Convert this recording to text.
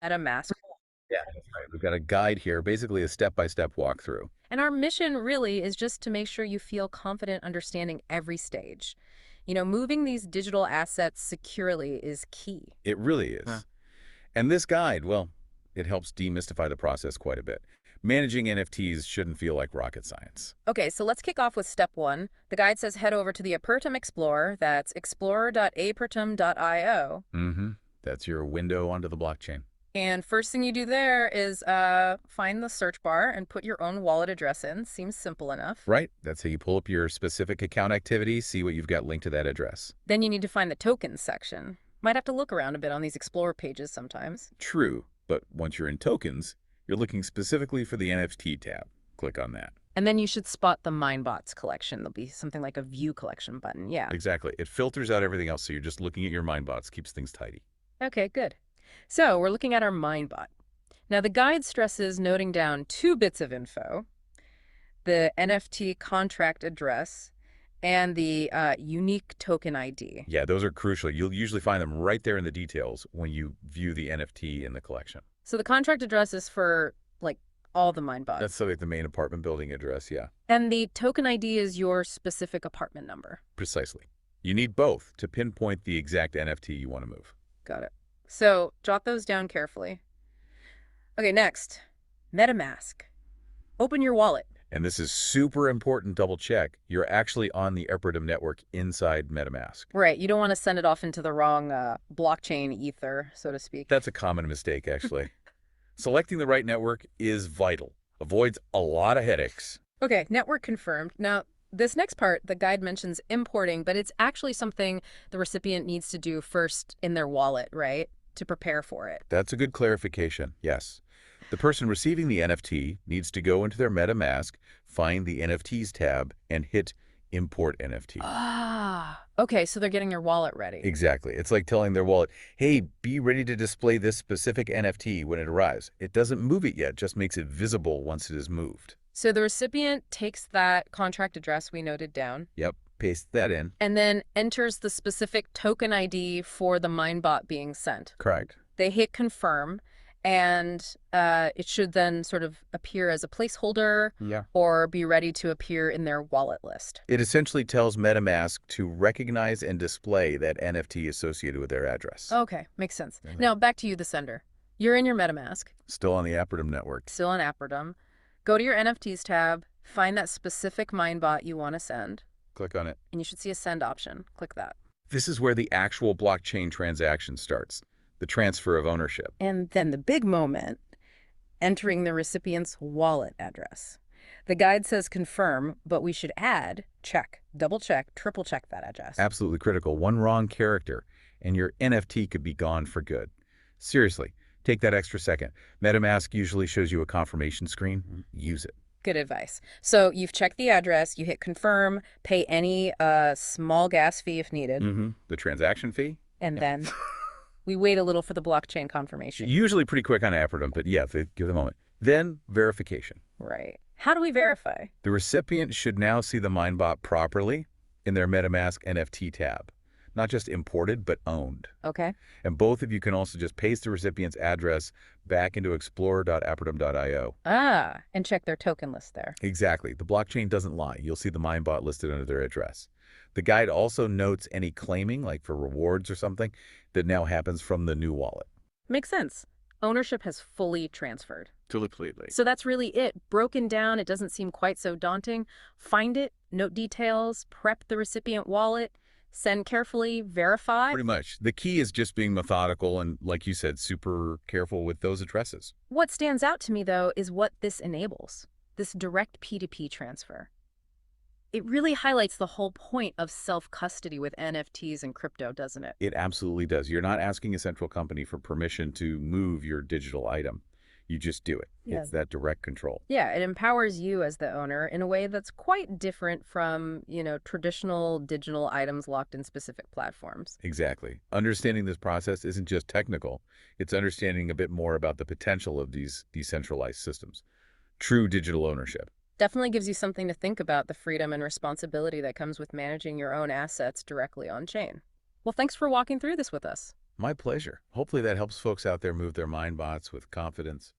MetaMask. Yeah, that's right. We've got a guide here, basically a step-by-step walkthrough. And our mission really is just to make sure you feel confident understanding every stage. Moving these digital assets securely is key. It really Huh. is. And this guide, well, it helps demystify the process quite a bit. Managing NFTs shouldn't feel like rocket science. Okay, so let's kick off with step one. The guide says head over to the Apertum Explorer. That's explorer.apertum.io. Mm-hmm. That's your window onto the blockchain. And first thing you do there is find the search bar and put your own wallet address in. Seems simple enough. Right? That's how you pull up your specific account activity, see what you've got linked to that address. Then you need to find the tokens section. Might have to look around a bit on these Explorer pages sometimes. True, but once you're in tokens, you're looking specifically for the NFT tab. Click on that. And then you should spot the MineBots collection. There'll be something like a view collection button. Yeah. Exactly. It filters out everything else, so you're just looking at your MineBots, keeps things tidy. Okay, good. So we're looking at our MineBot. Now the guide stresses noting down two bits of info, the NFT contract address and the unique token ID. Yeah, those are crucial. You'll usually find them right there in the details when you view the NFT in the collection. So the contract address is for like all the MineBots. That's like the main apartment building address, yeah. And the token ID is your specific apartment number. Precisely. You need both to pinpoint the exact NFT you want to move. Got it. So jot those down carefully. Okay, next, MetaMask. Open your wallet. And this is super important, double check. You're actually on the Apertum network inside MetaMask. Right, you don't want to send it off into the wrong blockchain ether, so to speak. That's a common mistake, actually. Selecting the right network is vital. Avoids a lot of headaches. Okay, network confirmed. Now, this next part, the guide mentions importing, but it's actually something the recipient needs to do first in their wallet, right? To prepare for it. That's a good clarification, yes. The person receiving the NFT needs to go into their MetaMask, find the NFTs tab, and hit Import NFT. Ah, okay, so they're getting their wallet ready. Exactly. It's like telling their wallet, hey, be ready to display this specific NFT when it arrives. It doesn't move it yet, just makes it visible once it is moved. So the recipient takes that contract address we noted down. Yep, paste that in. And then enters the specific token ID for the MineBot being sent. Correct. They hit confirm, and it should then sort of appear as a placeholder or be ready to appear in their wallet list. It essentially tells MetaMask to recognize and display that NFT associated with their address. Okay, makes sense. Now back to you, the sender. You're in your MetaMask. Still on the Apertum network. Still on Apertum. Go to your NFTs tab, find that specific MineBot you want to send. Click on it. And you should see a send option. Click that. This is where the actual blockchain transaction starts, the transfer of ownership. And then the big moment, entering the recipient's wallet address. The guide says confirm, but we should add, check, double check, triple check that address. Absolutely critical. One wrong character, and your NFT could be gone for good. Seriously, take that extra second. MetaMask usually shows you a confirmation screen. Use it. Good advice. So you've checked the address, you hit confirm, pay any small gas fee if needed. The transaction fee? And then we wait a little for the blockchain confirmation. Usually pretty quick on Apertum, but yeah, give it a moment. Then verification. Right. How do we verify? The recipient should now see the MineBot properly in their MetaMask NFT tab. Not just imported, but owned. Okay. And both of you can also just paste the recipient's address back into explorer.apertum.io. Ah, and check their token list there. Exactly. The blockchain doesn't lie. You'll see the MineBot listed under their address. The guide also notes any claiming, like for rewards or something, that now happens from the new wallet. Makes sense. Ownership has fully transferred. Completely. So that's really it. Broken down, it doesn't seem quite so daunting. Find it, note details, prep the recipient wallet, send carefully, verify. Pretty much. The key is just being methodical and, like you said, super careful with those addresses. What stands out to me, though, is what this enables, this direct P2P transfer. It really highlights the whole point of self-custody with NFTs and crypto, doesn't it? It absolutely does. You're not asking a central company for permission to move your digital item. You just do it. Yeah. It's that direct control. Yeah, it empowers you as the owner in a way that's quite different from, traditional digital items locked in specific platforms. Exactly. Understanding this process isn't just technical. It's understanding a bit more about the potential of these decentralized systems. True digital ownership. Definitely gives you something to think about, the freedom and responsibility that comes with managing your own assets directly on chain. Well, thanks for walking through this with us. My pleasure. Hopefully that helps folks out there move their mind bots with confidence.